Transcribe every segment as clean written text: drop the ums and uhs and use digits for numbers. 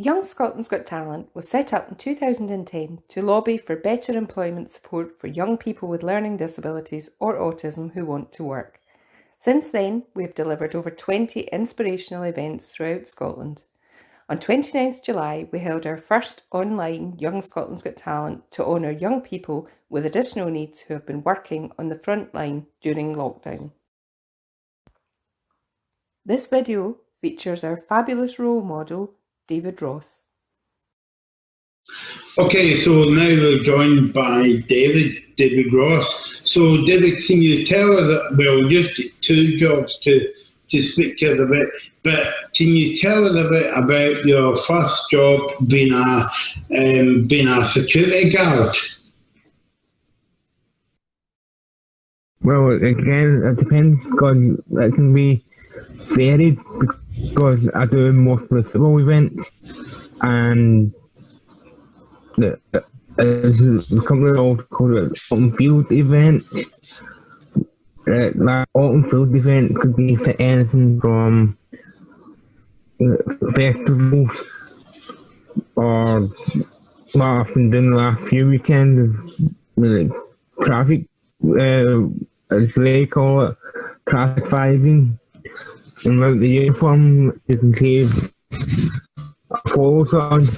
Young Scotland's Got Talent was set up in 2010 to lobby for better employment support for young people with learning disabilities or autism who want to work. Since then, we have delivered over 20 inspirational events throughout Scotland. On 29th July, we held our first online Young Scotland's Got Talent to honour young people with additional needs who have been working on the front line during lockdown. This video features our fabulous role model, David Ross. Okay, so now we're joined by David Ross. So David, can you tell us, well, you've got two jobs to speak to us about, but can you tell us a bit about your first job being a security guard? Well, again, it depends because it can be varied because I do most of the football events and there's a company called an Autumn Field event. That Autumn Field event could be for anything from festivals or what I've been doing the last few weekends, like traffic, as they call it, traffic fiving. And with the uniform, you can save photos on.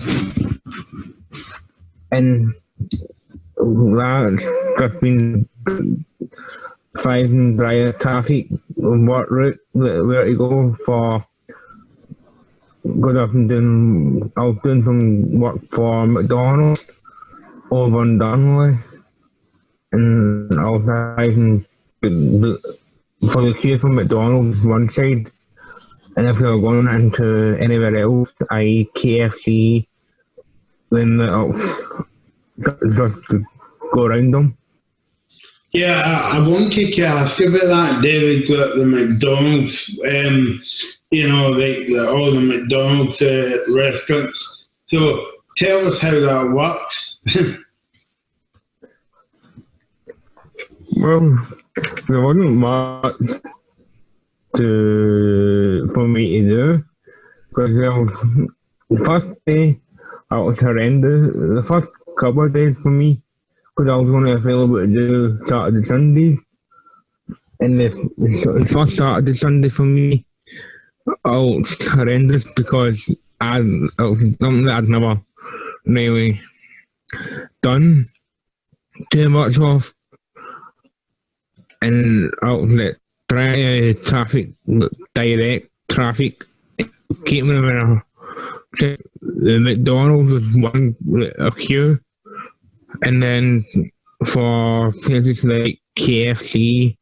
And that's just been finding dry traffic on what route where to go for. Because I was doing some work for McDonald's over in Dunley, and I was driving for the queue from McDonald's one side, and if you were going into anywhere else, i.e. KFC, then just to go around them. Yeah, I wanted to ask you about that, David, the McDonald's, all the McDonald's restaurants. So tell us how that works. Well, there wasn't much for me to do, because the first day I was horrendous. The first couple of days for me, because I was only available to do Saturday, Sunday, and the first Saturday, Sunday for me, I was horrendous because it was something that I'd never really done too much of, and I was like trying to direct traffic, keep me in the McDonald's was one a queue, and then for places like KFC,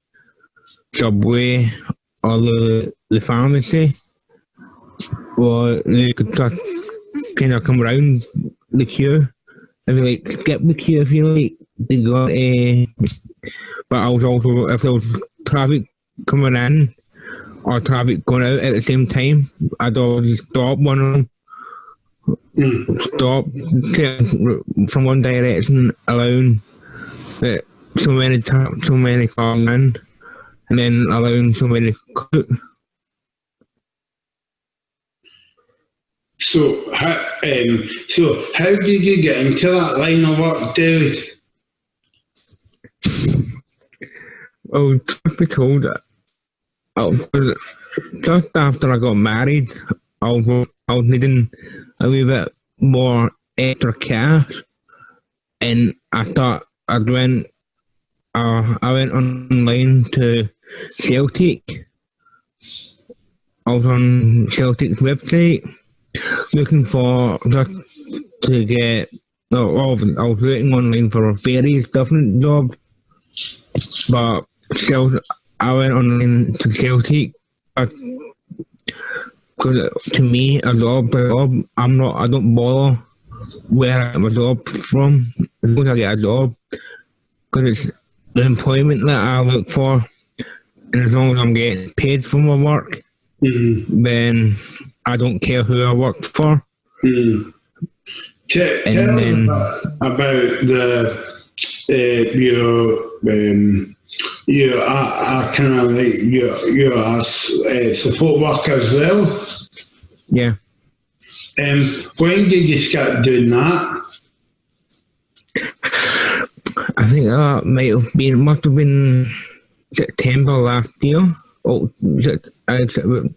Subway, or the pharmacy, well, they could just kind of come around the queue and be like, skip the queue if you like. They got but I was also, if there was traffic coming in or traffic going out at the same time, I'd always stop one of them. Stop from one direction, allowing so many cars in, and then allowing so many out. So how did you get into that line of work, David? Well, truth be told, just after I got married, I was needing a wee bit more extra cash, and I thought I went online to Celtic. I was on Celtic's website looking for just to get. I was waiting online for various different jobs, but still, I went online to Celtic. Because to me, a job, I don't bother where I get my job from, as long as I get a job, because it's the employment that I look for, and as long as I'm getting paid for my work, then I don't care who I work for. Tell us about you are kind of like you're a support worker as well. Yeah. When did you start doing that? I think that must have been September last year. Oh,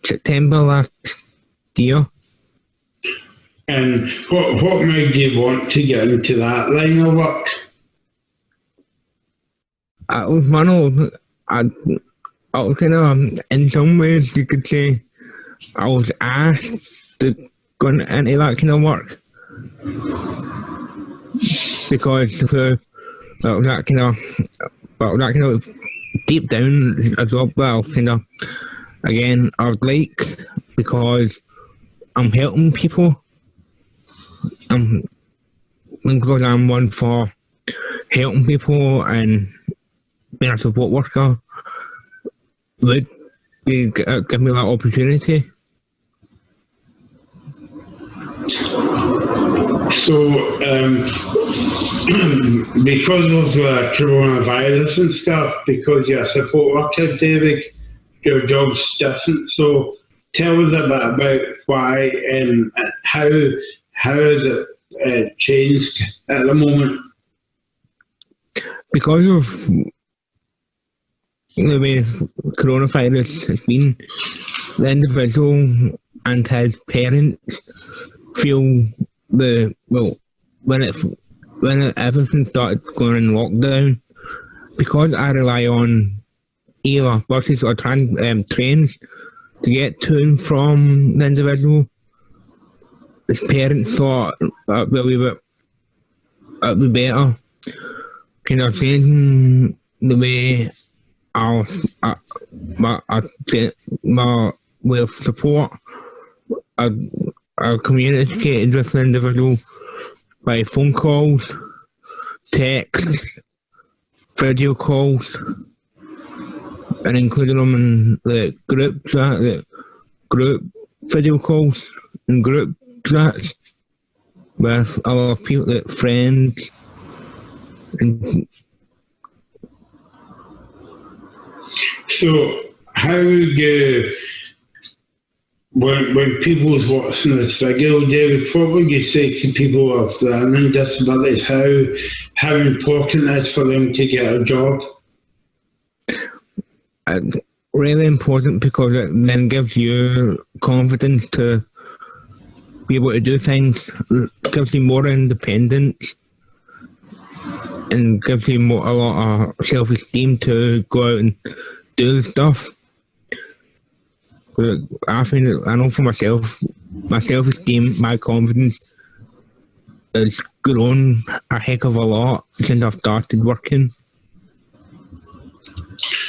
September last year. And what made you want to get into that line of work? I was one of, I was kind of, in some ways you could say, I was asked to go into that kind of work. Because that kind of deep down a job that I was kind of, again, I would like, because I'm helping people. Because I'm one for helping people and being a support worker would give me that opportunity. So, because of coronavirus and stuff, because you're a support worker, David, your job's different. So, tell us a bit about why and how has it changed at the moment? Because of the way coronavirus has been, the individual and his parents feel when everything started going in lockdown, because I rely on either buses or trains to get to and from the individual, his parents thought that it'd be better kind of changing the way my way of support. I communicated with the individual by phone calls, text, video calls, and including them in the group video calls and group chats with other people, like friends. And so, how you when people's watching this video, David, what would you say to people with learning disabilities? How important it is for them to get a job? it's really important because it then gives you confidence to be able to do things, gives you more independence, and gives you a lot of self-esteem to go out and do stuff. I know for myself, my self-esteem, my confidence has grown a heck of a lot since I've started working.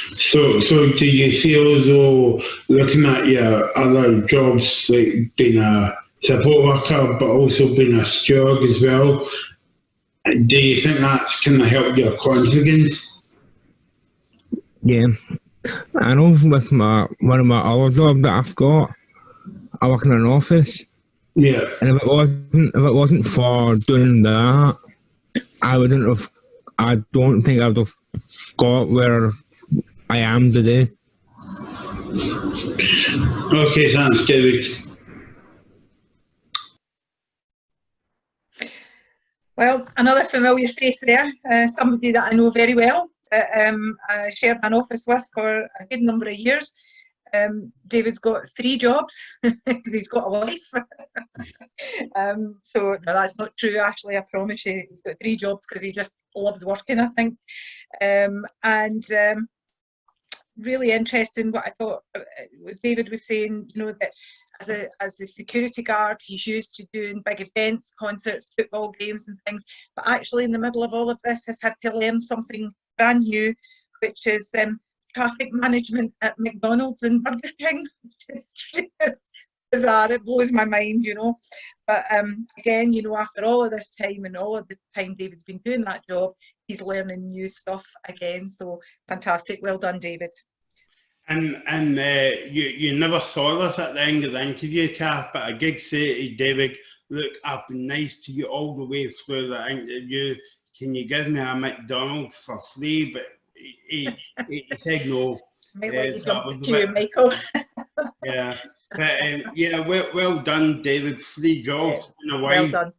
So do you feel as though looking at your other jobs, like being a support worker, but also being a steward as well, do you think that's kind of helped your confidence? Yeah, I know with one of my other jobs that I've got, I work in an office. Yeah. And if it wasn't for doing that, I don't think I would have got where I am today. Okay, thanks, David. Well, another familiar face there, somebody that I know very well, I shared an office with for a good number of years. David's got 3 jobs because he's got a wife. So no, that's not true, actually, I promise you. He's got 3 jobs because he just loves working, I think. Really interesting what I thought David was saying, you know, that as a security guard, he's used to doing big events, concerts, football games and things, but actually in the middle of all of this has had to learn something brand new, which is traffic management at McDonald's and Burger King, which is just bizarre. It blows my mind, you know. But again, you know, after all of this time and all of the time David's been doing that job, he's learning new stuff again. So fantastic. Well done, David. And you never saw this at the end of the interview, Kath, but I did say to David, look, I've been nice to you all the way through the interview. Can you give me a McDonald's for free? But he said no. Might let you jump the queue, Michael. Yeah. But yeah, well done, David. 3 jobs in a Well while. done.